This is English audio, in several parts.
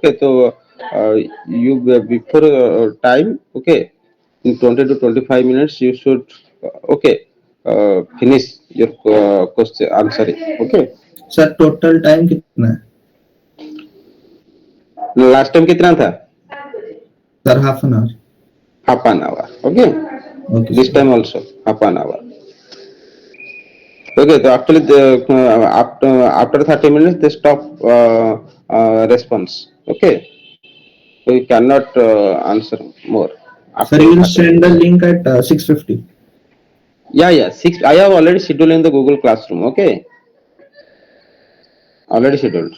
Okay, so you before time, okay, in 20 to 25 minutes you should okay finish your question answering. Okay, sir total time कितना है? Last time कितना था? Sir half an hour. half an hour. Okay, okay this sir. time also half an hour. Okay, so actually the after 30 minutes they stop response. Okay, so you cannot answer more Sir, after you will 30 send the minutes. link at 6:50. Yeah, yeah. Six. I have already scheduled in the Google Classroom. Okay, already scheduled.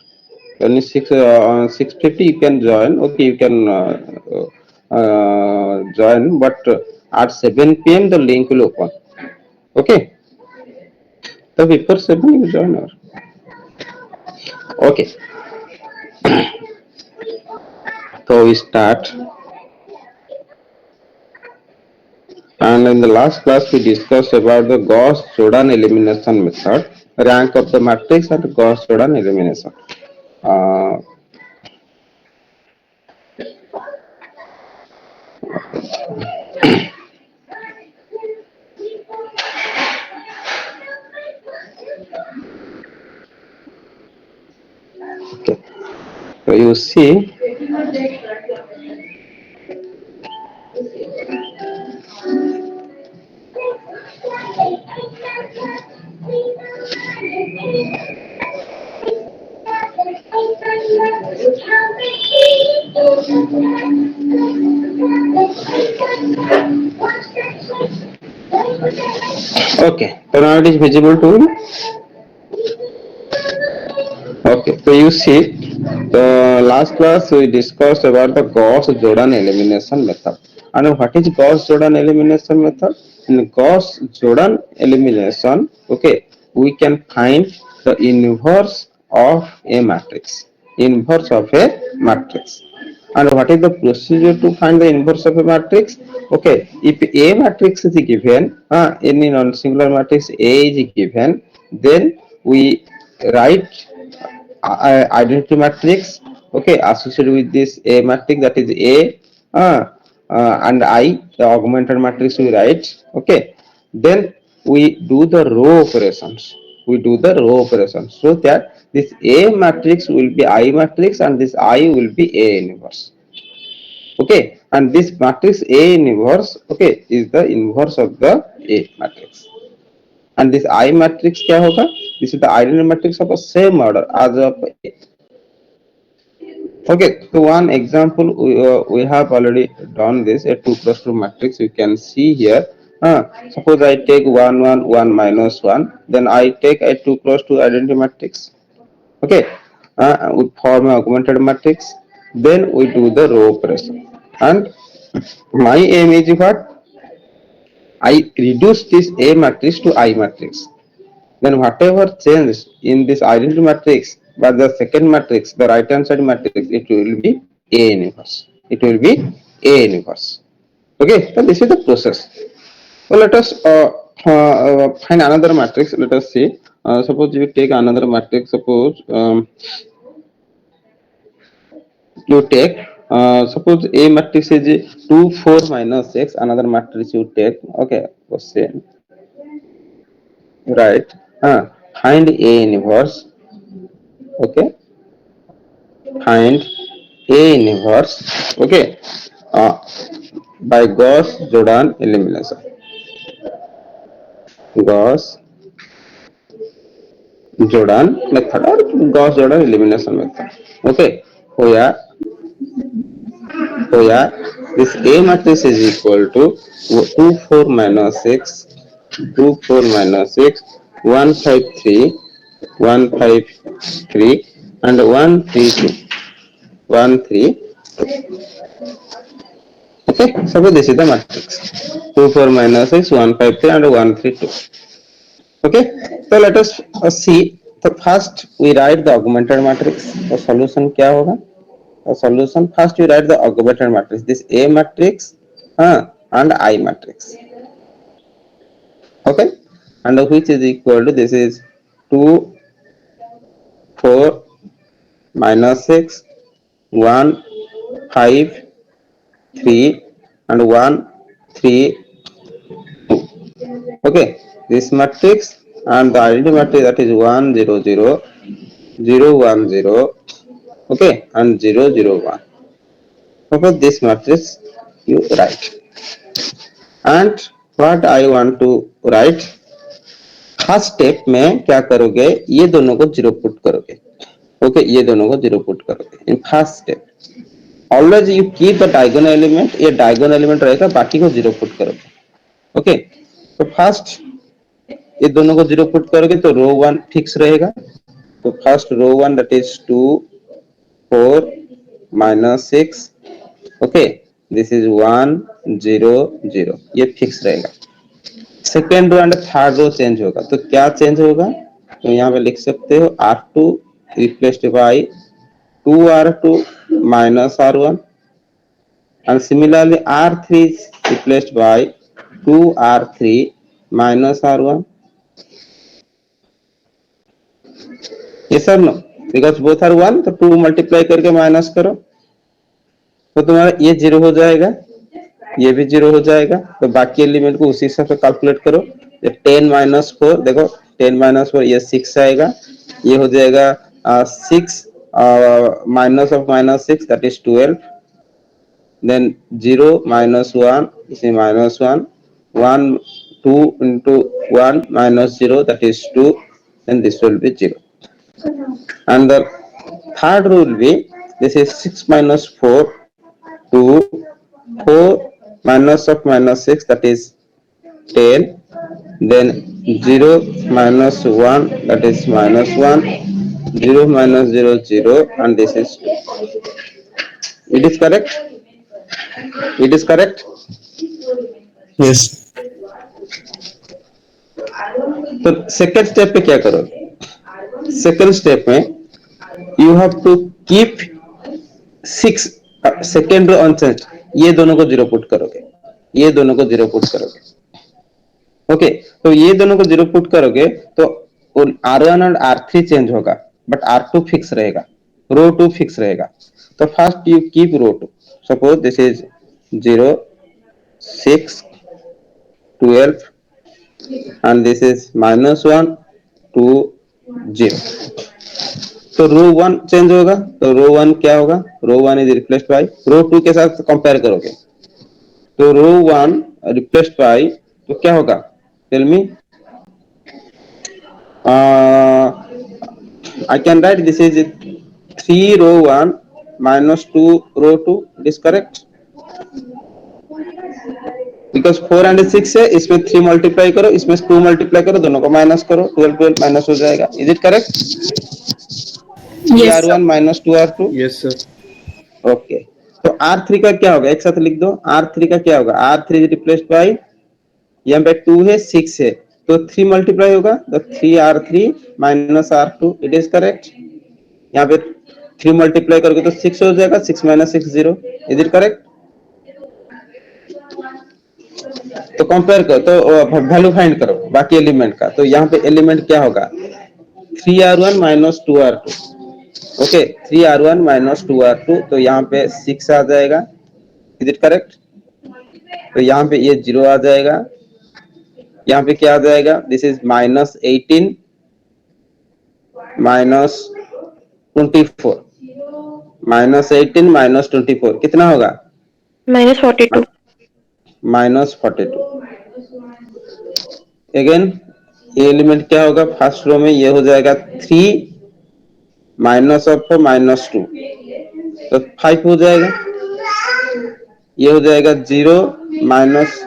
When it's 6:50, you can join. Okay, you can join, but at 7 p.m. the link will open. Okay, so before 7 you join. Or okay, so we start. And in the last class, we discussed about the Gauss-Jordan elimination method, rank of the matrix, and Gauss-Jordan elimination. Uh, okay. So you see, okay. So now it is visible to you. Okay. So you see, the last class we discussed about the Gauss-Jordan elimination method. And what is Gauss-Jordan elimination method? In Gauss-Jordan elimination, okay, we can find the inverse of a matrix. Inverse of a matrix. And what is the procedure to find the inverse of a matrix? Okay, if A matrix is given, any non-singular matrix A is given, then we write identity matrix, okay, associated with this A matrix, that is A and I, the augmented matrix we write, okay. Then we do the row operations. We do the row operations so that this A matrix will be I matrix and this I will be A inverse. Okay, and this matrix A inverse, okay, is the inverse of the A matrix. And this I matrix क्या होगा? This is the identity matrix of the same order as of A. Okay, so one example we have already done this, a 2 cross 2 matrix. You can see here. Suppose I take 1 1 1 minus 1, then I take a 2 cross 2 identity matrix. Okay, we form an augmented matrix. Then we do the row operation. And my aim is what? I reduce this A matrix to I matrix. Then whatever change in this identity matrix by the second matrix, the right hand side matrix, it will be A inverse. It will be A inverse. Okay, so this is the process. So let us find another matrix. Let us see. Suppose you take another matrix. Suppose you take suppose A matrix is 2 4 minus 6. Another matrix you take. Okay, question. Right. Find A inverse. Okay, find A inverse, okay, uh, by Gauss Jordan elimination. Gauss Jordan method or Gauss Jordan elimination method. Okay, where where this A matrix is equal to 2 4 minus 6, 2 4 minus 6, 1 5 3, 1 5 3, and 1 3 2, 1 3. Okay, suppose this is the matrix 2 4 minus 6 1 5 3 and 1 3 2. Okay, so let us see. So first we write the augmented matrix. The solution क्या होगा? The solution first we write the augmented matrix. This A matrix and I matrix. Okay, and which is equal to this is 2 4 minus 6 1 5 3 and 1 3 2. Okay, this matrix and the identity matrix, that is 1 0 0 0 1 0, okay, and 0 0 1. Suppose this matrix you write, and what I want to write, first step में क्या करोगे, ये दोनों को zero put करोगे, okay, ये दोनों को जीरो पुट करोगे in first step. Always you keep the diagonal element, ये डायगोनल एलिमेंट रहेगा, बाकी को जीरो पुट करोगे, ओके। तो फर्स्ट ये दोनों को जीरो पुट करोगे तो रो वन फिक्स रहेगा, तो first row one that is 2 4 minus 6, okay, this is 1 0 0, ये फिक्स रहेगा। Second row and third row change होगा, तो क्या चेंज होगा, तो यहाँ पे लिख सकते हो R2 replaced by 2R2 minus R1, and similarly R3 is replaced by 2R3 minus R1. Yes or no? Because both are 1, तो 2 मल्टीप्लाई करके माइनस करो, तो तुम्हारा ये जीरो हो जाएगा, ये भी जीरो हो जाएगा, तो बाकी एलिमेंट को उसी हिसाब से कैलकुलेट करो। 10 माइनस 4, देखो 10 माइनस 4 ये 6 आएगा, ये हो जाएगा 6 minus of minus 6 that is 12, then 0 minus 1 is a minus 1, 1 2 into 1 minus 0 that is 2, then this will be 0. And the third rule will be, this is 6 minus 4 2, 4 minus of minus 6 that is 10, then 0 minus 1 that is minus 1, 0 minus 0 0, and this is 2. It is correct? It is correct? Yes. तो second step पे क्या करोगे, second step में you have to keep 6 second row unchanged, ये दोनों को zero put करोगे, ये दोनों को जीरो पुट करोगे, ओके। तो ये दोनों को जीरो पुट करोगे तो R1 और R3 चेंज होगा, बट R2 फिक्स रहेगा, रो 2 फिक्स रहेगा। तो first you keep row 2, suppose this is 0 6 12 and this is minus 1 2 0, तो रो 1 चेंज होगा, तो रो 1 क्या होगा, रो 1 इज रिप्लेस्ड बाय, रो 2 के साथ कंपेयर करोगे, तो रो 1 रिप्लेस्ड बाय, तो क्या होगा, tell me, I can write this is 3 row 1 minus 2 row 2, it is correct, because 4 and 6 है, इसमें 3 मल्टीप्लाई करो, इसमें 2 मल्टीप्लाई करो, दोनों को माइनस करो, 12 12 माइनस हो जाएगा, is it correct? Yes, sir. R1 minus 2R2, Yes, sir. Okay. तो R3 का क्या होगा, एक साथ लिख दो, R3 का क्या होगा, R3 इज रिप्लेस्ड बाय, यहाँ पे 2 है 6 है, तो 3 मल्टीप्लाई होगा, तो 3R3 minus R2, it is correct. यहाँ पे 3 मल्टीप्लाई करोगे तो 6 हो जाएगा, 6 माइनस 6 0, इज इट करेक्ट? तो कंपेयर करो, तो वैल्यू फाइंड करो बाकी एलिमेंट का, तो यहाँ पे एलिमेंट क्या होगा, 3R1 minus 2R2, okay, 3R1 minus 2R2, तो यहाँ पे 6 आ जाएगा, इज इट करेक्ट? तो यहाँ पे ये 0 आ जाएगा, यहाँ पे क्या आ जाएगा, this is minus 18 minus 24, minus 18 minus 24 कितना होगा, Minus 42. माइनस 42। अगेन ये एलिमेंट क्या होगा, फर्स्ट रो में ये हो जाएगा 3 माइनस ऑफ माइनस 2, तो 5 हो जाएगा, ये हो जाएगा 0 minus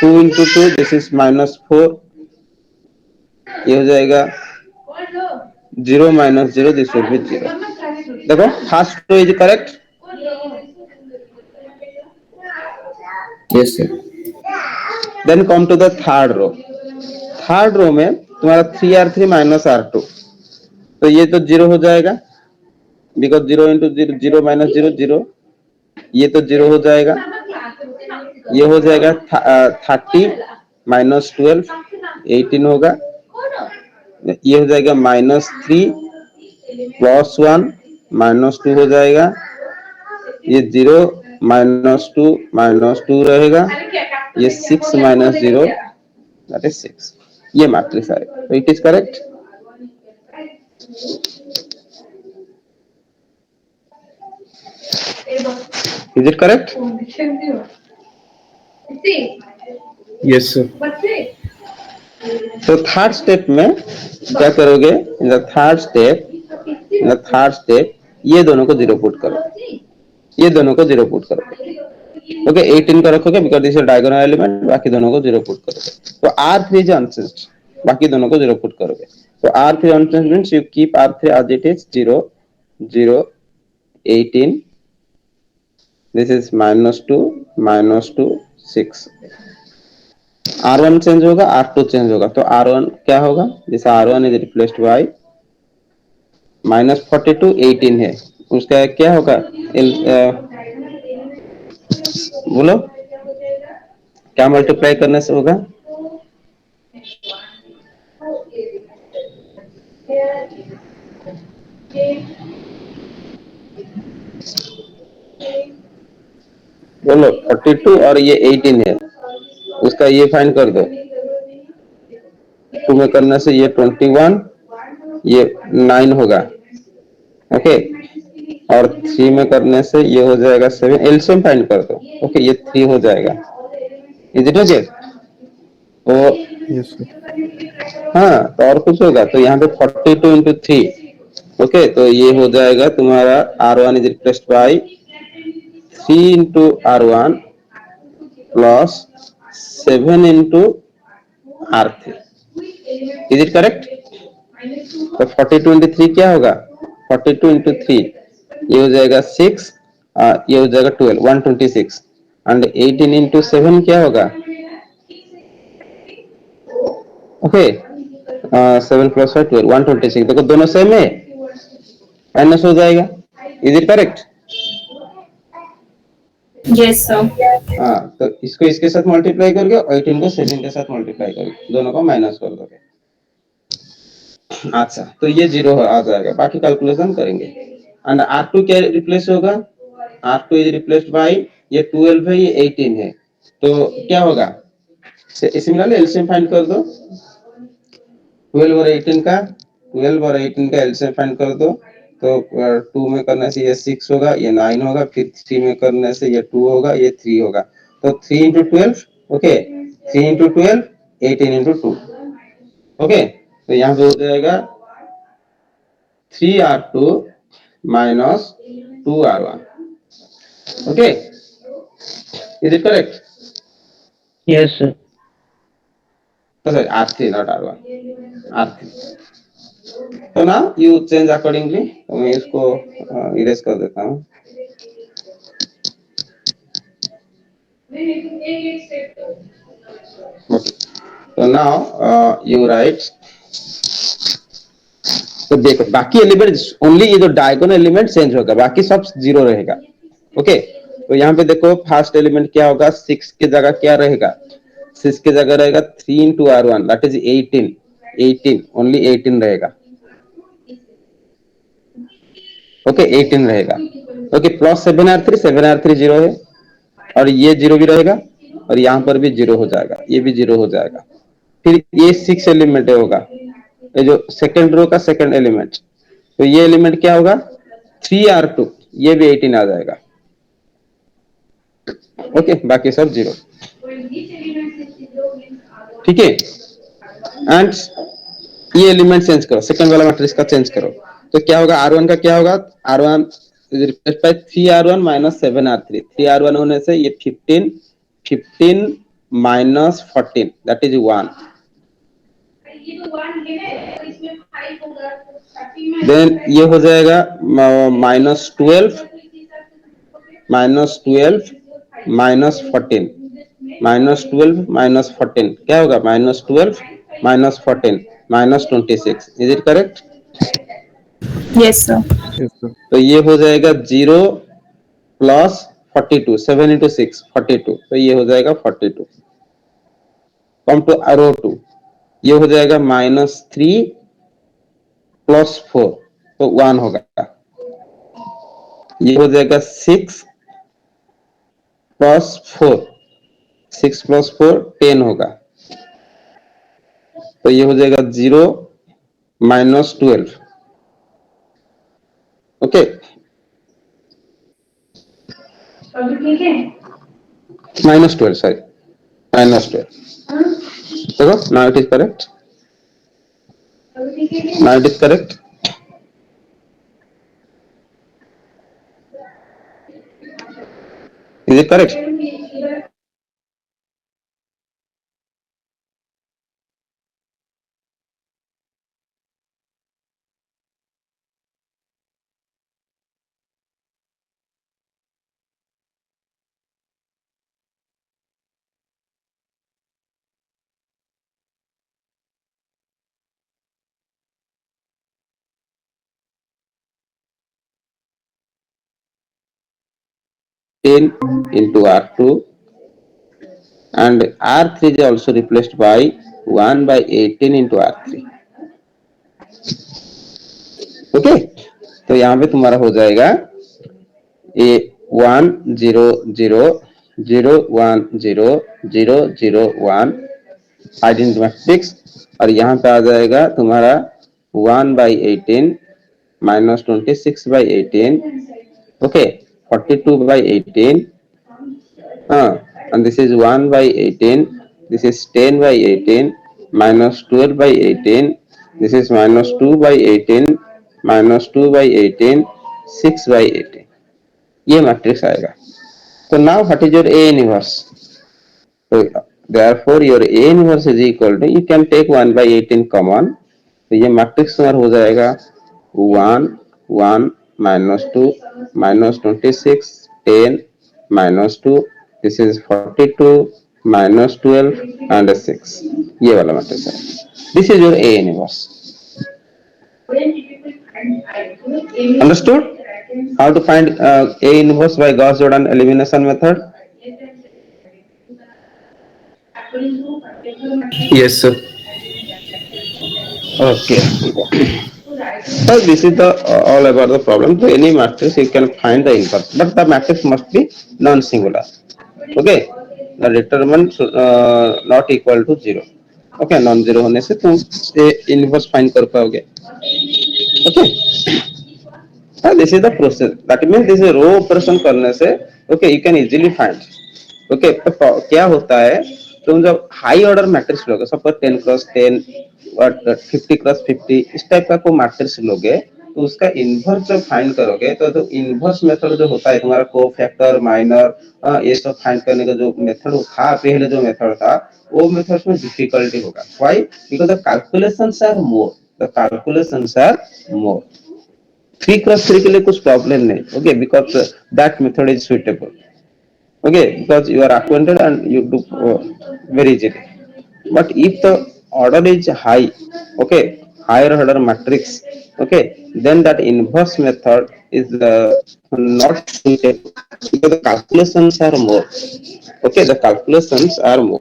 2 into 2, this is minus 4, ये हो जाएगा 0 माइनस 0, दिस विल बी 0। देखो first row is correct, Yes, sir. Then come to the third row, third row में तुम्हारा 3R3 माइनस R2, तो ये तो 0 हो जाएगा, बिकॉज 0 इंटू 0 0 माइनस 0 0, ये तो 0 हो जाएगा, ये हो जाएगा 30 माइनस 12 18 होगा, ये हो जाएगा माइनस 3 प्लस 1 -2 हो जाएगा, ये 0 -2 रहेगा, ये 6 - 0 दैट इज 6, ये मैट्रिक्स आएगा। तो it is correct. Is it correct? Yes, sir. तो थर्ड स्टेप में क्या करोगे? इन द थर्ड स्टेप ये दोनों को 0 पुट करो, ये दोनों को 0 पुट करो। ओके, 18 का रखोगे because this is diagonal element, बाकी दोनों को 0 पुट करोगे। तो R3 इज अनचेंज्ड, बाकी दोनों को 0 पुट करोगे। तो R3 unchanged means you keep R3 as it is 0 0 18, this is -2 6। R1 change होगा, R2 चेंज होगा, तो R1 क्या होगा? जैसे R1 इज रिप्लेस्ड बाय -42 18 है, उसका क्या होगा? बोलो क्या मल्टीप्लाई करने से होगा? बोलो 42 और ये 18 है, उसका ये फाइंड कर दो। 2 में करने से ये 21, ये 9 होगा। ओके, और 3 में करने से ये हो जाएगा 7, एलसीएम फाइंड कर दो। ओके, ये 3 हो जाएगा। Is it okay? तो Yes, sir. हाँ, तो और कुछ होगा तो यहाँ पे 42 इंटू 3। ओके, तो ये हो जाएगा तुम्हारा R1 is replaced by 3 into R1 plus 7 into R3। Is it correct? तो 42 इंटू 3 क्या होगा? 42 इंटू 3 ये हो जाएगा 6, ये हो जाएगा 12 126, एंड 18 इंटू 7 क्या होगा? Okay, 7 plus 5 12 126। देखो दोनों सेम है, माइनस हो जाएगा। Is it correct? Yes, sir. हाँ, तो इसको इसके साथ मल्टीप्लाई करके 18 को 7 के साथ मल्टीप्लाई करके दोनों को माइनस कर दोगे। अच्छा, तो ये 0 आ जाएगा, बाकी कैलकुलेशन करेंगे। एंड R2 क्या रिप्लेस होगा? R2 इज रिप्लेस्ड बाय, ये 12 है, ये 18 है, तो क्या होगा? सिमिलरली एलसीएम फाइंड कर दो। 12 और 18 का एलसीएम फाइंड कर दो। तो 2 में करने से ये 6 होगा, ये 9 होगा, फिर 3 में करने से ये 2 होगा, ये 3 होगा। तो 3 into 12, okay, 3 into 12 18 into 2। Okay, तो यहाँ पे हो जाएगा 3R2 minus 2R1। Okay, is it correct? Yes, sir. sorry, R3 not R1, R3। तो ना यू चेंज अकॉर्डिंगली, तो मैं इसको इरेज कर देता हूँ। Okay. तो नाउ यू राइट, तो देखो बाकी एलिमेंट ओनली ये जो डायगोनल एलिमेंट चेंज होगा, बाकी सब 0 रहेगा। ओके, तो यहाँ पे देखो फर्स्ट एलिमेंट क्या होगा? 6 की जगह क्या रहेगा? 6 की जगह रहेगा 3 into R1 that is 18 only 18 रहेगा। ओके, 18 रहेगा। ओके, प्लस 7R3 0 है, और ये 0 भी रहेगा, और यहाँ पर भी 0 हो जाएगा, ये भी 0 हो जाएगा। फिर ये 6 एलिमेंट होगा, ये जो सेकंड रो का सेकंड एलिमेंट, तो ये एलिमेंट क्या होगा? 3R2, ये भी 18 आ जाएगा। ओके, बाकी सब 0। ठीक है, एंड ये एलिमेंट चेंज करो, सेकंड वाला मैट्रिक्स का चेंज करो, तो क्या होगा? R1 का क्या होगा? R1 replace by 3R1 minus 7R3। 3R1 होने से ये 15 माइनस 14 दैट इज 1। देन ये हो जाएगा -12 माइनस 14, -12 माइनस 14 क्या होगा? -12 minus 14 minus 26। Is it correct? Yes, sir. Yes, sir. तो ये हो जाएगा 0 प्लस 42, 7 इंटू 6 42, तो ये हो जाएगा 42। कम टू रो 2, ये हो जाएगा -3 प्लस 4, तो 1 होगा। ये हो जाएगा 6 + 4, 6 + 4 10 होगा, तो ये हो जाएगा 0 - 12। Okay, -12, sorry, -12। देखो, now it is correct, now it is correct। Is it correct? 10 into R2, and R3 is also replaced by 1/18 into R3। Okay, तो यहाँ पे तुम्हारा हो जाएगा ये 1 0 0 0 1 0 0 0 1 आइडेंटिटी मैट्रिक्स, और यहाँ पे आ जाएगा तुम्हारा 1/18 -26/18, okay, 42/18, and this is 1/18, this is 10/18 -12/18, this is -2/18 -2/18 6/18, ये मैट्रिक्स आएगा। तो now what is your A inverse? So therefore your A inverse is equal to, you can take 1/18 common, तो ये मैट्रिक्स तुम्हारा हो जाएगा 1 1 -2 -26 10 -2, this is 42 -12 and 6, ये वाला मैट्रिक्स है। This is your A inverse। Understood how to find A inverse by Gauss-Jordan elimination method? Yes, sir. Okay, so this is the all about the problem. So any matrix you can find the inverse, but the matrix must be non-singular. Okay, the determinant not equal to 0। Okay, non-zero होने से तुम inverse find कर पाओगे। Okay, this is the process, that means this is row operation करने से okay you can easily find। Okay, तो क्या होता है, तुम जब हाई ऑर्डर मैट्रिक्स लोगे, सपोज 10 × 10 और 50 × 50 इस टाइप का कोई मैट्रिक्स लोगे, तो उसका इन्वर्स जब फाइंड करोगे तो इन्वर्स मेथड जो होता है तुम्हारा कोफैक्टर माइनर ये सब फाइंड करने का जो मेथड था, पहले जो मेथड था वो मेथड में डिफिकल्टी होगा। Why? Because the calculations are more, the calculations are more. 3 × 3 के लिए कुछ प्रॉब्लम नहीं, okay, because that method is suitable, okay, because you are acquainted and you do very easily। But if the order is high, okay, higher order matrix, okay, then that inverse method is not suitable because the calculations are more, okay, the calculations are more,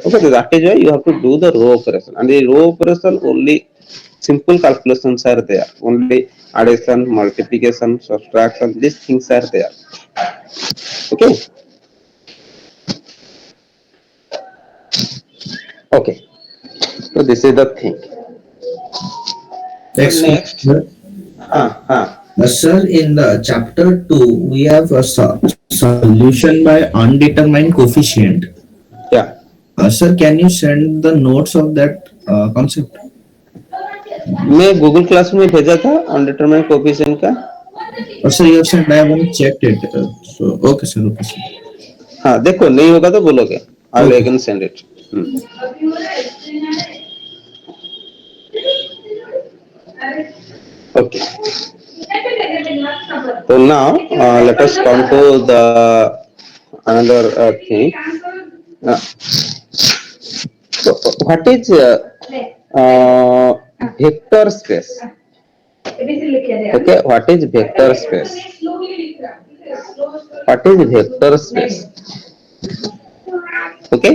okay, so that is why you have to do the row operation, and the row operation only simple calculations are there, only addition, multiplication, subtraction, these things are there, okay, okay, so this is the thing। Next, Sir, in the chapter 2, we have a solution by undetermined coefficient. yeah, Sir, can you send the notes of that concept? मैं Google class में भेजा था undetermined coefficient का। Sir, you have sent, I haven't checked it. So, okay, sir, okay, sir. हाँ, देखो नहीं होगा तो बोलोगे, I will again send it. Okay, so now let us come to the another thing। So what is vector space? Okay, what is vector space? What is vector space? Okay,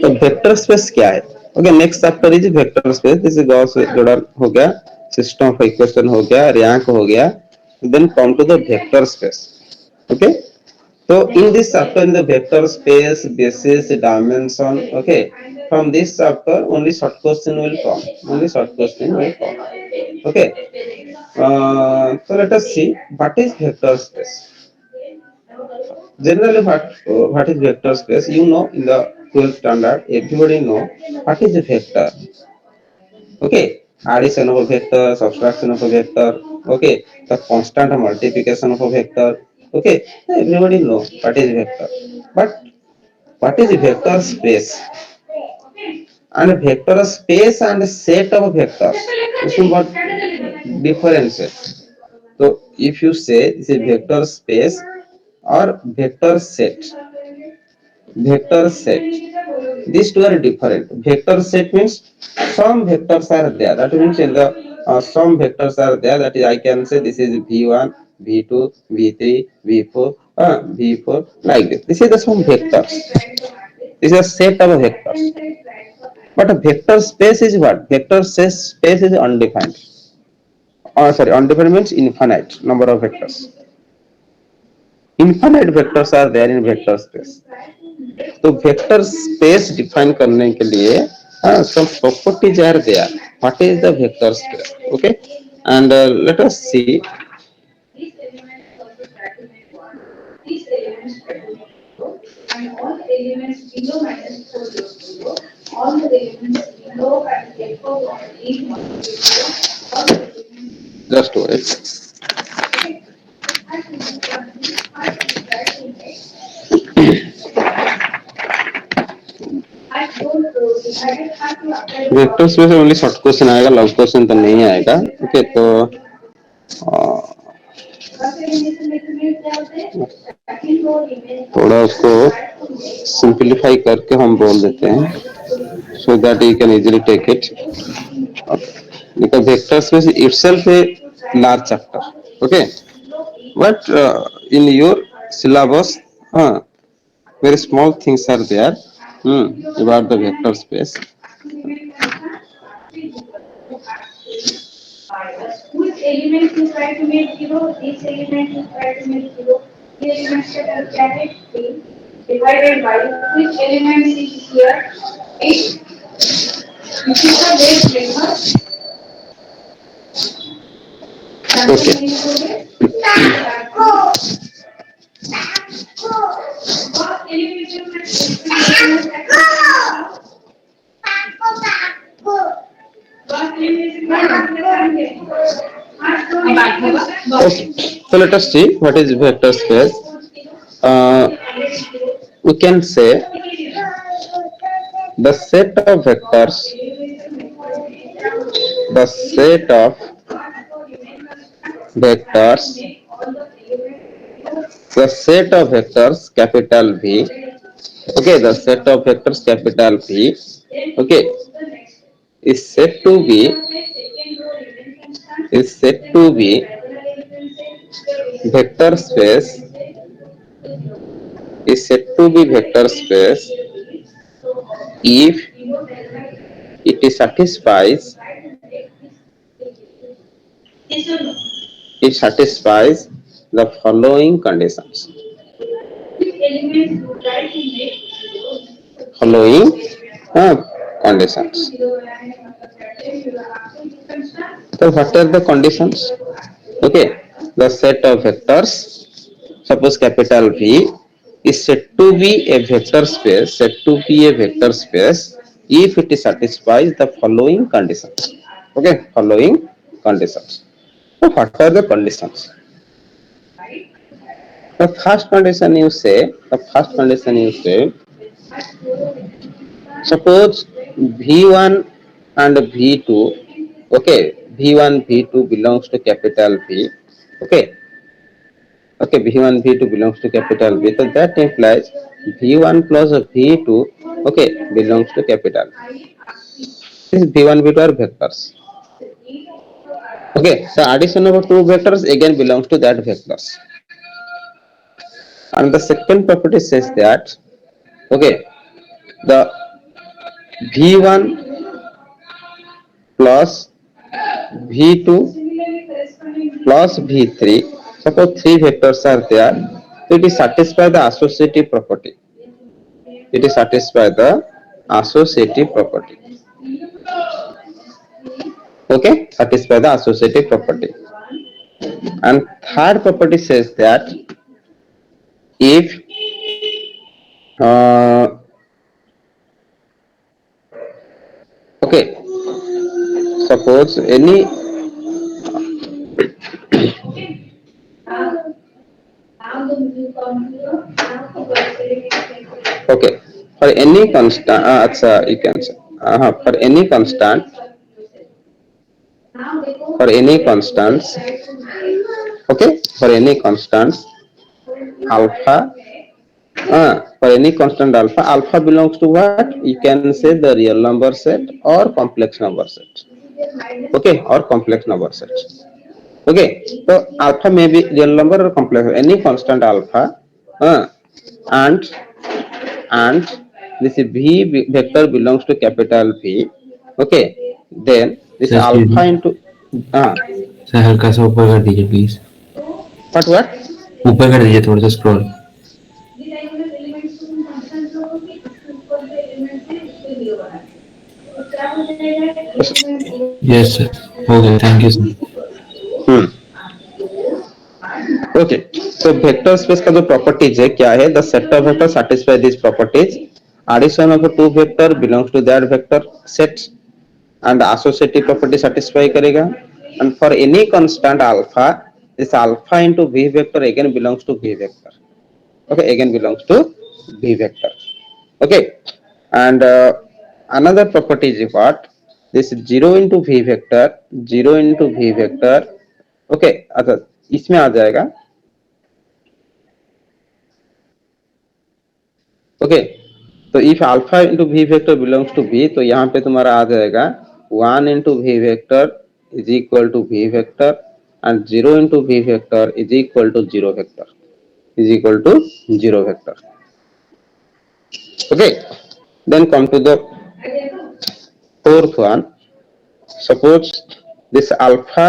तो vector space क्या है? Okay, next chapter is vector space. This is Gauss Jordan हो गया, system of equation हो गया, rank हो गया, then come to the vector space. Okay, so in this chapter, in the vector space, basis, dimension, okay, from this chapter only short question will come, only short question will come. Okay, so let us see what is vector space. Generally, what is vector space? You know, in the 12th standard, everybody know what is a vector. Okay, addition of a vector, subtraction of a vector. Okay, the constant multiplication of a vector. Okay, everybody know what is vector. But what is vector space? And a vector space and a set of vectors. This is what difference. So if you say this is vector space or vector set, vector set, these two are different. Vector set means some vectors are there. That means in the some vectors are there. That is, I can say this is v1, v2, v3, v4, v4 like this. This is the some vectors. This is a set of vectors. But a vector space is what? Vector space is undefined. Sorry, undefined means infinite number of vectors. Infinite vectors are there in vector space. तो vector space define करने के लिए some properties are there. What is the vector space? Okay, and let us see. Just wait. Vector space में only short question आएगा, long question तो नहीं आएगा. Okay, तो थोड़ा उसको सिंपलीफाई करके हम बोल देते हैं, so that you can easily take it. Because vector space itself a large chapter. Okay, but in your syllabus, very small things are there about the vector space. Which element you try to make zero, this element you try to make zero, the elements that are carried divided by which element is here 8. Which is the base number. Okay. Okay, so let us see what is vector space. We can say the set of vectors, the set of vectors, the set of vectors capital V. Okay, the set of vectors capital V. Okay, is said to be vector space, is said to be vector space if it satisfies the following conditions. Following conditions. So what are the conditions? Okay, the set of vectors, suppose capital V, is said to be a vector space, if it satisfies the following conditions. Okay, following conditions. So what are the conditions? The first condition you say, suppose V1 and V2, okay, V1, V2 belongs to capital V, okay, V1, V2 belongs to capital V, so that implies V1 plus V2, okay, belongs to capital V. This V1, V2 are vectors. Okay, so addition of two vectors again belongs to that vectors. And the second property says that, okay, the V1 plus V2 plus V3 suppose three vectors are there, so it is satisfy the associative property. It is satisfy the associative property. Okay, satisfy the associative property. And third property says that if uh, okay, suppose any Now the new computer, now the work okay, for any constant, you can say for any constant, for any constants, okay, for any constants alpha, for any constant alpha, alpha belongs to what? You can say the real number set or complex number set. Okay, or complex number set. Okay, so alpha may be real number or complex, any constant alpha, and and this v vector belongs to capital V. Okay, then this sir excuse alpha me, into sir हल्का सा ऊपर कर दीजिए please, what? ऊपर कर दीजिए थोड़ा सा स्क्रॉल. यस सर, हो गया, thank you sir. Hmm. Okay, तो वेक्टर स्पेस का जो प्रॉपर्टीज है क्या है? The set of vector satisfy this properties. Addition of two vector belongs to that vector set and associative property satisfy करेगा. And for any constant alpha, this alpha into v vector again belongs to v vector. Okay, again belongs to v vector. Okay, and another property is what? This 0 into v vector, 0 into v vector. Okay, अच्छा इसमें आ जाएगा. Okay, तो if alpha into v vector belongs to v, तो यहाँ पे तुम्हारा आ जाएगा 1 into v vector is equal to v vector and 0 into v vector is equal to 0 vector, is equal to 0 vector. Okay, then come to the fourth one. Suppose this alpha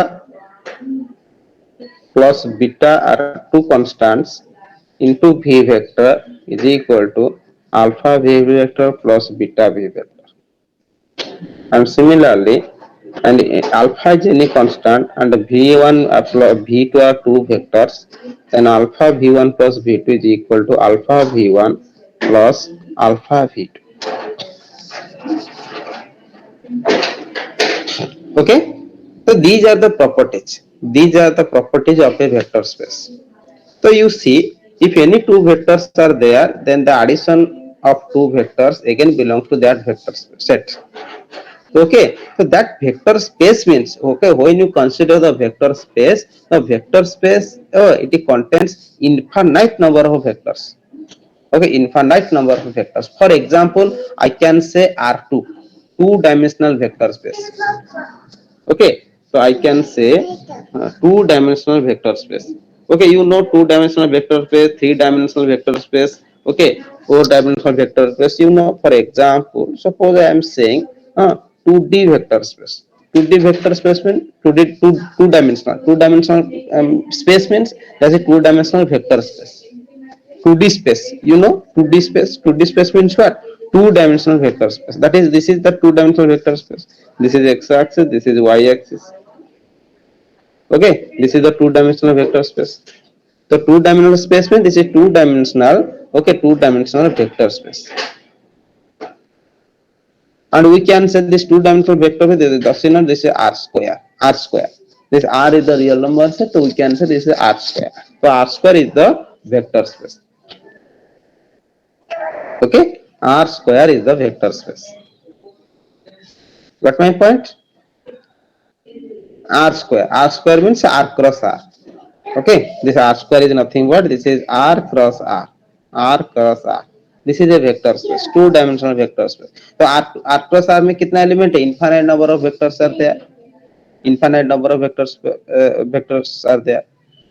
plus beta are two constants into v vector is equal to alpha v vector plus beta v vector. And similarly, and alpha is any constant and v1 plus v2 are two vectors, then alpha v1 plus v2 is equal to alpha v1 plus alpha v2. Okay, so these are the properties. These are the properties of a vector space. So you see, if any two vectors are there, then the addition of two vectors again belongs to that vector set. Okay, so that vector space means, okay, when you consider the vector space it contains infinite number of vectors. Okay, infinite number of vectors. For example, I can say R2, two-dimensional vector space. Okay, so I can say two-dimensional vector space. Okay, you know two-dimensional vector space, three-dimensional vector space. Okay, four-dimensional vector space. You know, for example, suppose I am saying 2D vector space. 2D vector space means two-dimensional space means that's a two-dimensional vector space. 2D space, you know, 2D space means what? Two-dimensional vector space. That is, this is the two-dimensional vector space. This is x-axis, this is y-axis. Okay, this is the two-dimensional vector space. So two-dimensional space means this is two-dimensional, okay, two-dimensional vector space. And we can say this two-dimensional vector space, this is Gaussian, this is r square, r square. This r is the real number set, so we can say this is r square. So r square is the vector space. Okay, r square is the vector space. Got my point? R square means r cross r. Okay, this r square is nothing but this is r cross r, r cross r. This is a vector space, two-dimensional vector space. So r cross r में कितना element है? Infinite number of vectors are there. Infinite number of vectors are there.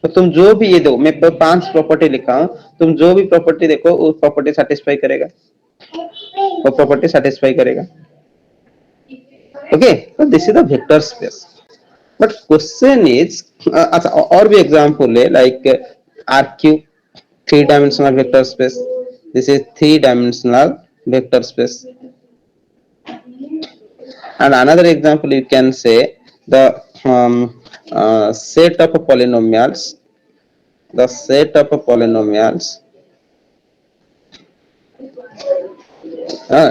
तो तुम जो भी ये दो, मैं 5 प्रॉपर्टी लिखा हूं, तुम जो भी प्रॉपर्टी देखो वो प्रॉपर्टी सेटिस्फाई करेगा, वो प्रॉपर्टी सेटिस्फाई करेगा. Okay, so this is the vector space. But question is, अच्छा और भी example है like RQ, three dimensional vector space. This is three dimensional vector space. And another example you can say the set of polynomials, the set of polynomials,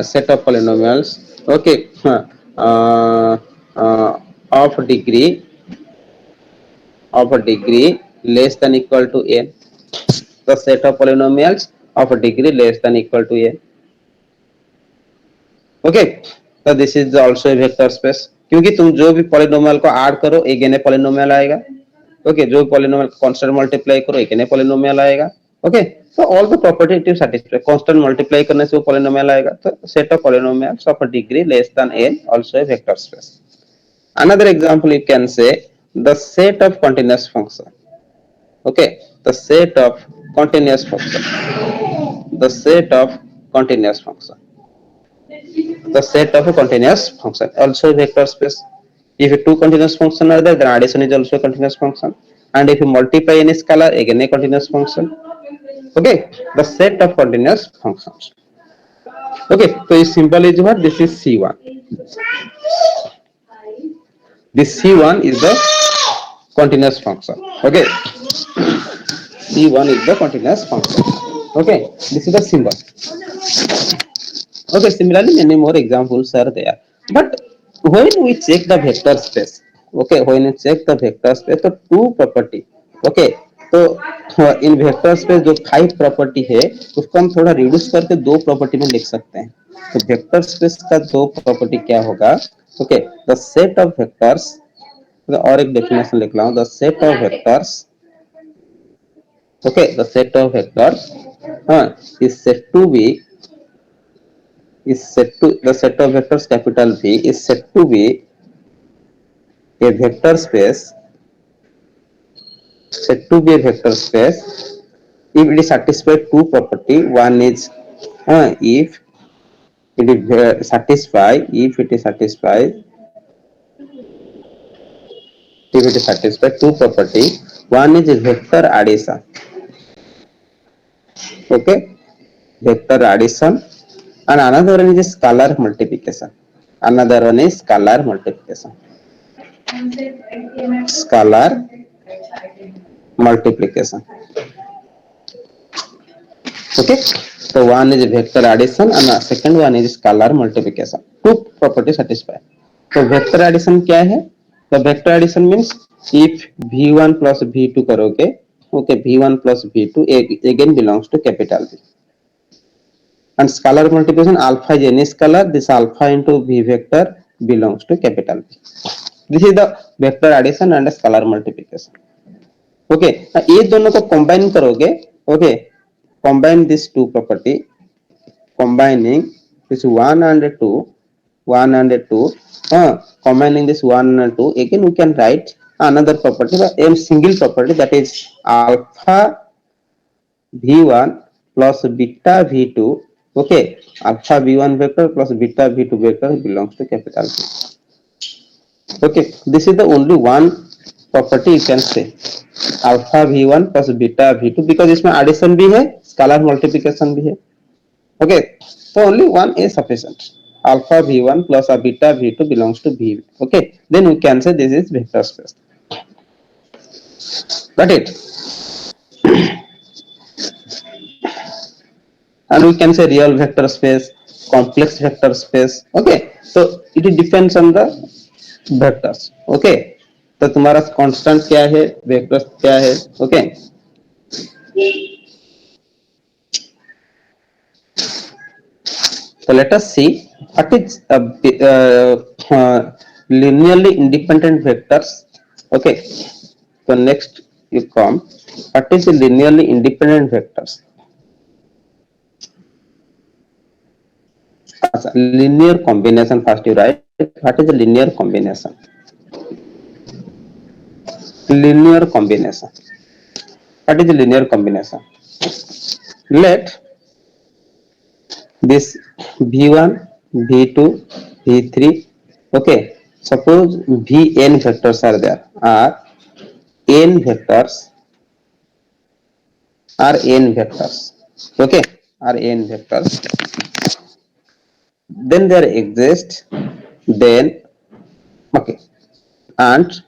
set of polynomials, okay, of degree less than equal to n. The set of polynomials of a degree less than equal to n. Okay, तो this is also a vector space, क्योंकि तुम जो भी polynomial को add करो एक n polynomial आएगा. Okay, जो पॉलिनोमियल कांस्टेंट मल्टीप्लाई करो एक एन पॉलिनोमियल आएगा. Okay, so all the property it is satisfied. Constant multiply करने से वो polynomial आएगा. तो set of polynomials of a degree less than n also a vector space. Another example you can say the set of continuous function. Okay, the set of continuous function. The set of continuous function. The set of a continuous function also a vector space. If two continuous function are there, then addition is also a continuous function. And if you multiply any scalar, again a continuous function. Okay, the set of continuous functions. Okay, so this symbol is what? This is C1. This C1 is the continuous function. Okay, C1 is the continuous function. Okay, this is the symbol. Okay, similarly many more examples are there. But when we check the vector space, okay, when we check the vector space, तो two property, okay, तो इन vector space जो 5 property है उसको हम थोड़ा reduce करके दो property में लिख सकते हैं. तो वेक्टर स्पेस का दो प्रॉपर्टी क्या होगा? Okay, the set of vectors, और एक डेफिनेशन लिख रहा हूं, the set of vectors, okay, the set of vectors is set to be, is set to, the set of vectors capital V is said to be a vector space, said to be a vector space if it is satisfied two property. One is if it is satisfied, if it is satisfied, if it is satisfied two property. One is vector addition, okay, vector addition, and another one is scalar multiplication. Another one is scalar multiplication. Scalar multiplication. Okay, so one is vector addition and the second one is scalar multiplication. Two property satisfied. So vector addition क्या है? The vector addition means if v1 plus v2 करोगे, okay, v1 plus v2 again belongs to capital V. And scalar multiplication, alpha is any scalar, this alpha into v vector belongs to capital V. This is the vector addition and scalar multiplication. Okay, ये दोनों को combine करोगे, okay, combine this two property, combining this 1 and 2, 1 and 2, combining this 1 and 2, again we can write another property, a single property, that is alpha v1 plus beta v2, okay, alpha v1 vector plus beta v2 vector belongs to capital V. Okay, this is the only one property you can say, alpha v1 plus beta v2, because इसमें addition भी है, scalar multiplication भी है. Okay, so only one is sufficient. Alpha v1 plus a beta v2 belongs to V. Okay, then we can say this is vector space. Got it? And we can say real vector space, complex vector space. Okay, so it depends on the vectors. Okay, तो तुम्हारा constant क्या है, vectors क्या है. Okay, so let us see what is linearly independent vectors. Okay, so next you come, what is the linearly independent vectors? Linear combination, first you write what is the linear combination. Linear combination, what is the linear combination? Let this v1, v2, v3, okay, suppose Vn vectors are there, are n vectors, okay, are n vectors, then there exist, then, okay, and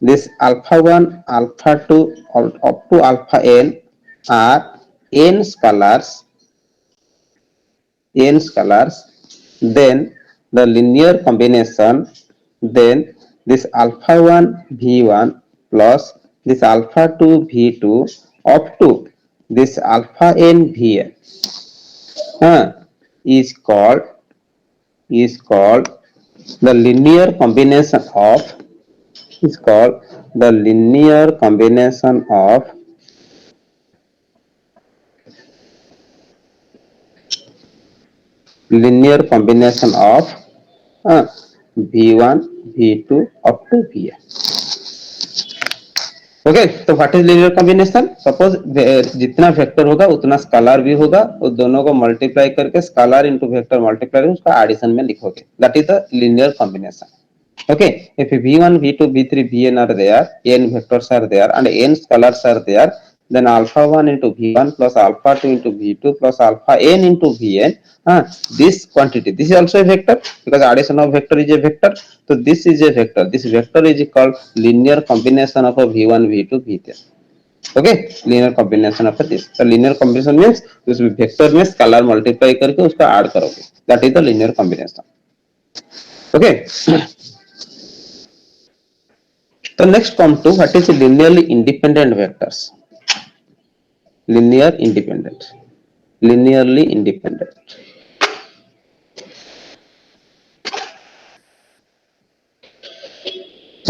this alpha 1, alpha 2, up to alpha n are n scalars, then the linear combination, then this alpha 1 v1 plus this alpha 2 v2 up to this alpha n vn is called is called the linear combination of is called the linear combination of linear combination of v1 v2 up to vn. Okay तो what is linear combination, suppose जितना vector होगा उतना scalar भी होगा और दोनों को multiply करके स्केलर इनटू वेक्टर मल्टीप्लाई करके उसका एडिशन में लिखोगे, that is the linear combination. Okay, if v1 v2 v3 vn are there, n vectors are there and n scalars are there, then alpha 1 into v1 plus alpha 2 into v2 plus alpha n into vn, this quantity, this is also a vector because addition of vector is a vector, so this is a vector, this vector is called linear combination of a v1 v2 v3. Okay, linear combination of this, the linear combination means उस vector में scalar multiply करके उसका add करोगे, that is the linear combination. Okay. So next come to what is linearly independent vectors. Linearly independent.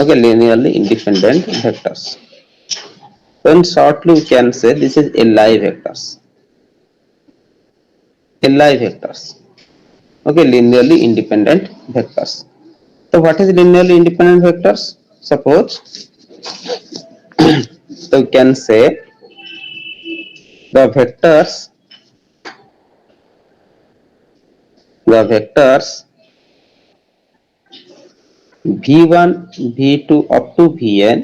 Okay, linearly independent vectors. So in shortly we can say this is Li vectors. Okay, linearly independent vectors. So what is linearly independent vectors? Suppose so we can say the vectors v1 v2 up to vn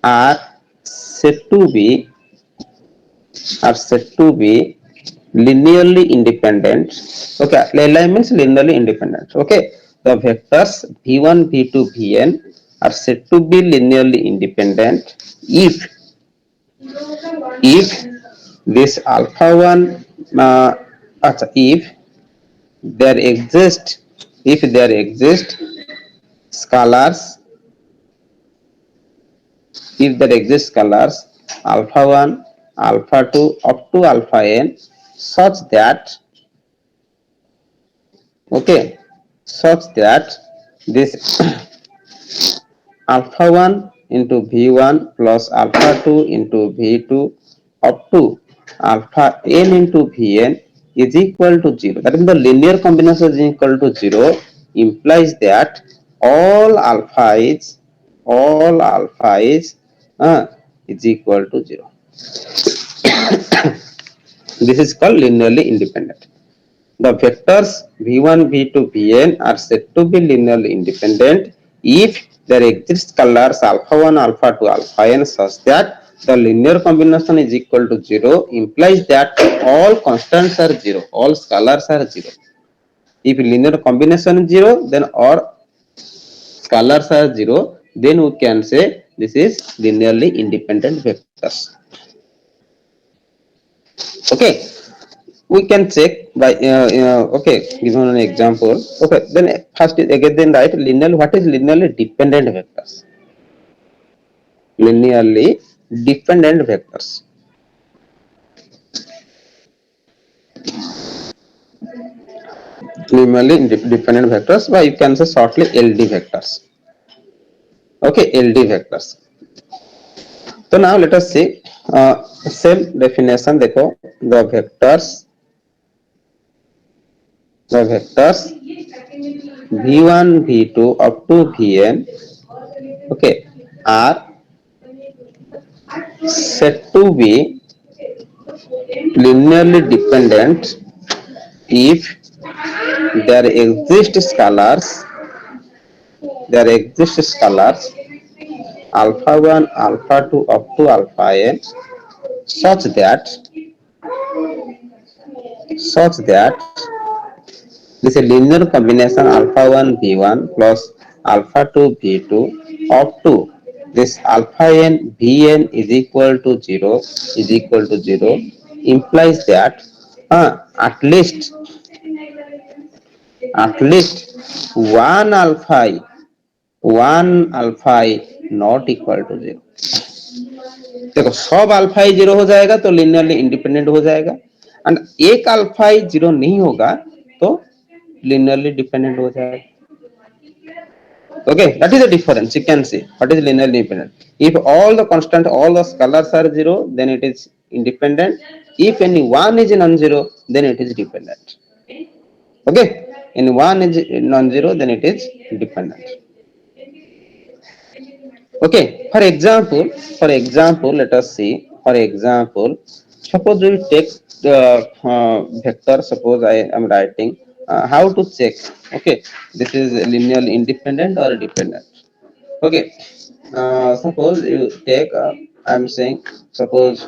are said to be linearly independent. Okay, Li means linearly independent. Okay, the vectors v1 v2 vn are said to be linearly independent if this alpha 1 if there exist scalars, alpha 1 alpha 2 up to alpha n such that this alpha 1 into v1 plus alpha 2 into v2 up to alpha n into vn is equal to 0. That is the linear combination is equal to 0 implies that all alpha is equal to 0. This is called linearly independent. The vectors v1 v2 vn are said to be linearly independent if there exists scalars alpha 1 alpha 2 alpha n such that the linear combination is equal to 0 implies that all constants are 0, all scalars are 0. If linear combination is 0, then all scalars are 0, then we can say this is linearly independent vectors. Okay, we can check by okay, given an example. Okay, then first is again then write linear. What is linearly dependent vectors? Linearly dependent vectors. Linearly dependent vectors, but you can say shortly LD vectors. Okay, LD vectors. So now let us see same definition. देखो the vectors v1 v2 up to vn, okay, are said to be linearly dependent if there exist scalars there exist scalars alpha 1, alpha 2 up to alpha n such that such that this is a linear combination alpha 1 v1 plus alpha 2 v2 up to this alpha n vn is equal to 0 is equal to 0 implies that at least one alpha I not equal to 0. देखो सब alpha i zero हो जाएगा तो linearly independent हो जाएगा and एक alpha i zero नहीं होगा तो linearly dependent हो जाएगा. Okay, that is the difference. You can see what is linearly independent. If all the constant, all the scalars are zero, then it is independent. If any one is non-zero, then it is dependent. Okay, any one is non-zero, then it is dependent. Okay, for example, let us see. For example, suppose we take the vector. Suppose I am writing how to check. Okay, this is linearly independent or dependent. Okay, suppose you take. I am saying suppose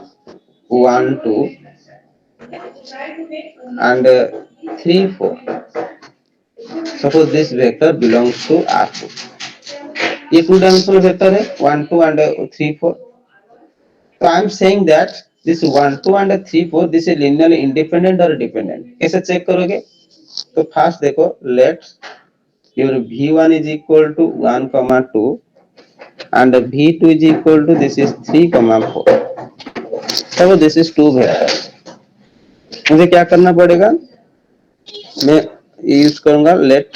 1, 2, and 3, 4. Suppose this vector belongs to R2. ये two dimensional vector है 1, 2 and 3, 4. So I am saying that this 1, 2 and 3, 4 this is linearly independent or dependent. कैसे check करोगे? तो first देखो let your v1 is equal to 1, 2 and v2 is equal to this is 3, 4. So this is two vectors. मुझे क्या करना पड़ेगा? मैं use करूंगा let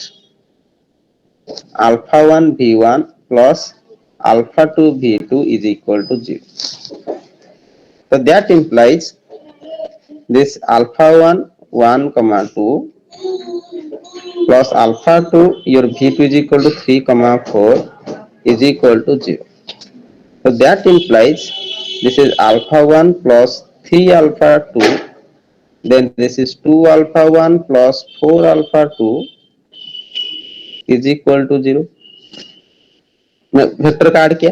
alpha 1 v1 plus alpha 2 v2 is equal to 0. So that implies this alpha 1 comma 2 plus alpha 2 your v2 is equal to 3 comma 4 is equal to 0. So that implies this is alpha 1 plus 3 alpha 2, then this is 2 alpha 1 plus 4 alpha 2 is equal to 0. Vector काट किया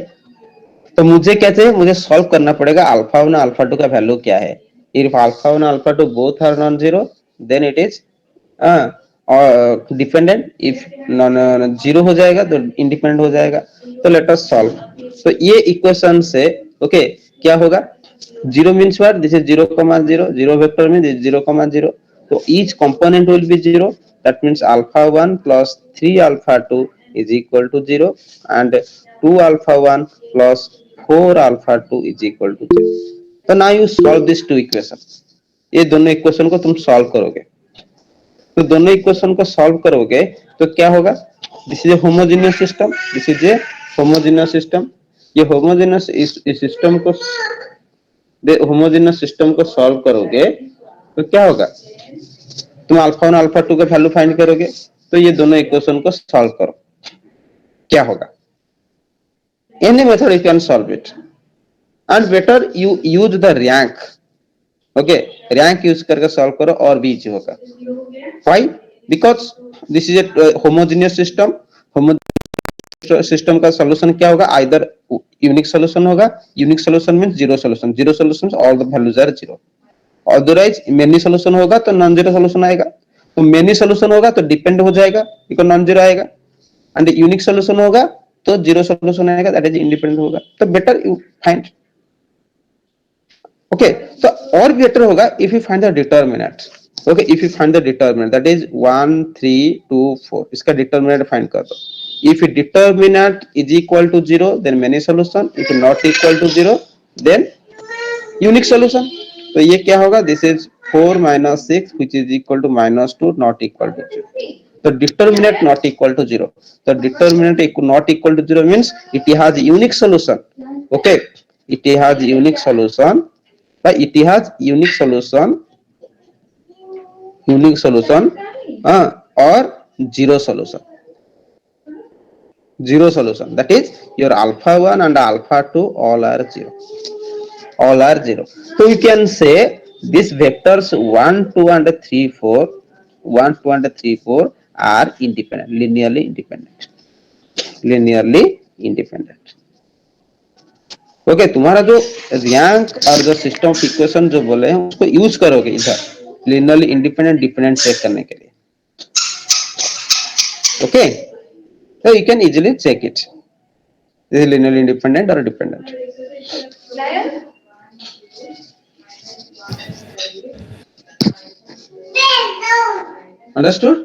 तो मुझे क्या चाहिए? मुझे solve करना पड़ेगा alpha 1 alpha 2 का वैल्यू क्या है. If alpha 1 alpha 2 both are non zero then it is dependent. If non zero हो जाएगा तो इंडिपेंडेंट हो जाएगा. तो लेट अस सॉल्व. तो ये इक्वेशन से ओके क्या होगा? Zero means what? This is 0,0. Zero vector means 0,0. तो each component will be 0. That means alpha 1 plus 3 alpha 2 is equal to 0 and 2 alpha 1 plus 4 alpha 2 is equal to 0. तो now you solve these two equations. ये दोनों equation को तुम solve करोगे. तो दोनों equation को सॉल्व करोगे तो क्या होगा? This is a homogeneous system. This is a homogeneous system. ये होमोजेनियस सिस्टम को सॉल्व करोगे तो क्या होगा? तुम अल्फा 1 अल्फा 2 का वैल्यू फाइंड करोगे. तो ये दोनों इक्वेशन को सॉल्व करो. क्या होगा? Any method you can solve it and better you use the rank. Okay, rank use करके सॉल्व करो और भी इजी होगा. Why? Because this is a homogeneous system. Homogeneous system का सॉल्यूशन क्या होगा? आइदर यूनिक सॉल्यूशन होगा. Unique solution means zero solution. Zero solution all the values are zero. Otherwise many solution होगा तो नॉन जीरो सॉल्यूशन आएगा. तो many solution होगा तो डिपेंड हो जाएगा बिकॉज नॉन जीरो आएगा. एंड यूनिक सॉल्यूशन होगा तो जीरो सॉल्यूशन आएगा दैट इज इंडिपेंडेंट होगा. तो बेटर यू फाइंड. ओके, तो और बेटर होगा if you find the determinant. Okay, if you find the determinant that is 1, 3, 2, 4. इसका डिटरमिनेंट फाइंड कर दो. If determinant is equal to 0 then many solution. If not equal to 0 then unique solution. तो ये क्या होगा? This is 4 minus 6 which is equal to -2 not equal to 0. तो determinant not equal to 0. तो determinant not equal to 0 means it has unique solution. Okay, it has unique solution. But it has unique solution or zero solution. Zero solution. That is your alpha 1 and alpha 2 all are 0. All are 0. So you can say these vectors 1, 2 and 3, 4 are independent, linearly independent. linearly independent. Okay तुम्हारा जो rank और जो system of equation जो बोले हैं उसको use करोगे इधर लिनियरली इंडिपेंडेंट डिपेंडेंट चेक करने के लिए. Okay so you can easily check it. This is linearly independent or dependent. Understood?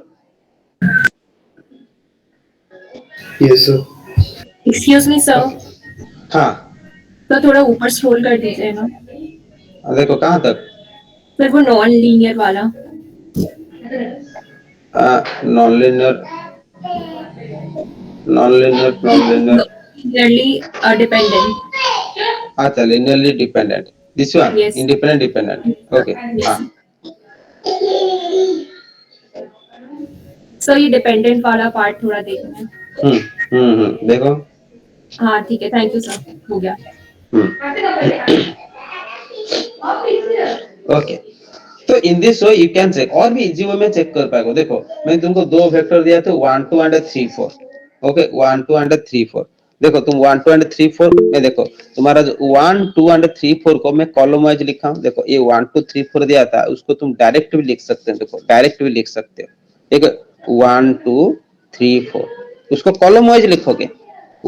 Yes, sir. Excuse me sir, हाँ तो थोड़ा ऊपर स्क्रॉल कर दीजिए ना देखो कहाँ तक फिर वो नॉन लीनियर वाला. Non linear linearly dependent. अच्छा linearly dependent. This one Yes. independent dependent. Okay. Yes. हाँ सर ये डिपेंडेंट वाला पार्ट थोड़ा देखना है. देखो हाँ ठीक है, थैंक यू सर, हो गया. ओके तो in this way you can check और भी इजी वे में चेक कर पाएगा. देखो मैं तुमको दो वेक्टर दिया था 1 2 एंड 3 4. Okay 1 2 and 3 4. देखो तुम 1 2 एंड 3 4 में देखो तुम्हारा जो 1 2 एंड 3 4 को मैं कॉलम वाइज लिखा हूं. देखो ये 1 2 3 4 दिया था उसको तुम डायरेक्ट भी लिख सकते हो. देखो डायरेक्ट भी लिख सकते हो. देखो 1 2 3 4 उसको कॉलम वाइज लिखोगे.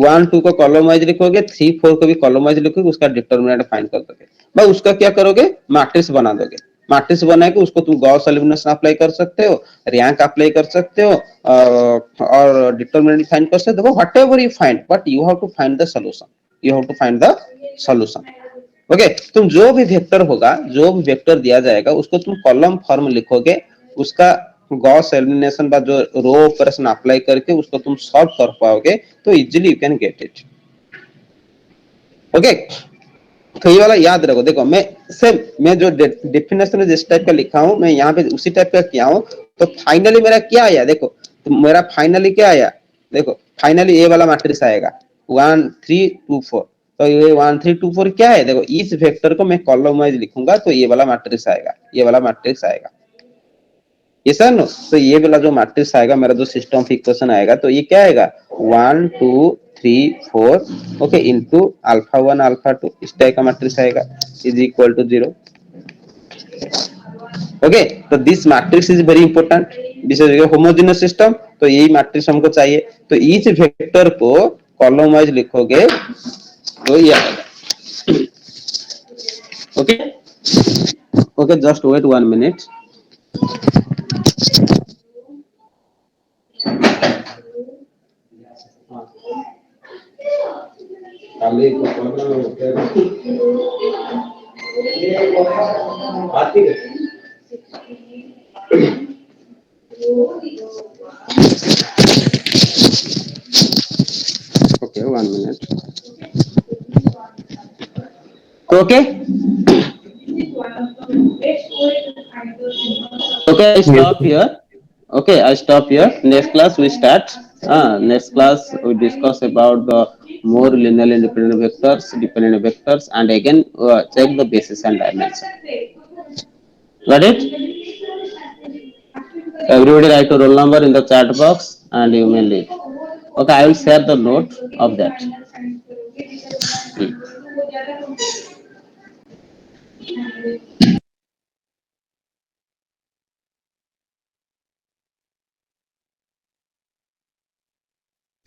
1 2 को कॉलम वाइज लिखोगे 3 4 को भी कॉलम वाइज लिखोगे. उसका डिटरमिनेंट फाइंड कर दोगे. भाई उसका क्या करोगे मैट्रिक्स बना दोगे. मैट्रिक्स बना के उसको तुम गॉस एलिमिनेशन अप्लाई कर सकते हो रैंक अप्लाई कर सकते हो और डिटरमिनेंट फाइंड कर सकते हो. Whatever you find but you have to find the solution. You have to find the solution. Okay तुम जो भी वेक्टर होगा जो भी वेक्टर दिया जाएगा उसको तुम कॉलम फॉर्म लिखोगे. उसका गॉस एलिमिनेशन का जो रो ऑपरेशन अप्लाई करके उसको तुम सॉल्व कर पाओगे तो easily you can get it. Okay तो ये वाला याद रखो. देखो मैं जो डेफिनेशन जिस टाइप का लिखा हूं मैं यहाँ पे उसी टाइप का किया हूं. तो फाइनली मेरा क्या आया देखो तो मेरा फाइनली क्या आया देखो फाइनली ये वाला मैट्रिक्स आएगा 1 3 2 4. तो ये 1 3 2 4 क्या है देखो इस वेक्टर को मैं कॉलम वाइज लिखूंगा तो ये वाला मैट्रिक्स आएगा. ये वाला मैट्रिक्स आएगा. ये सर नो तो ये वाला जो मैट्रिक्स आएगा मेरा जो सिस्टम ऑफ इक्वेशन आएगा तो ये क्या आएगा 1 2 3 4 ओके इनटू अल्फा 1 अल्फा 2 इस टाइप का मैट्रिक्स आएगा इज इक्वल टू 0. ओके तो this matrix is very important. This is a homogeneous system. तो यही मैट्रिक्स हमको चाहिए. तो ईच वेक्टर को कॉलम वाइज लिखोगे तो ये आएगा. Okay okay just wait 1 minute. खाली को प्रॉब्लम होता है आती है. Okay 1 minute. Okay okay I stop here. Okay I stop here. Next class we start. Next class we discuss about the more linearly independent vectors, dependent vectors, and again check the basis and dimension. Got it? Everybody write a roll number in the chat box and you may leave. Okay I will share the note of that.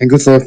Thank you, sir.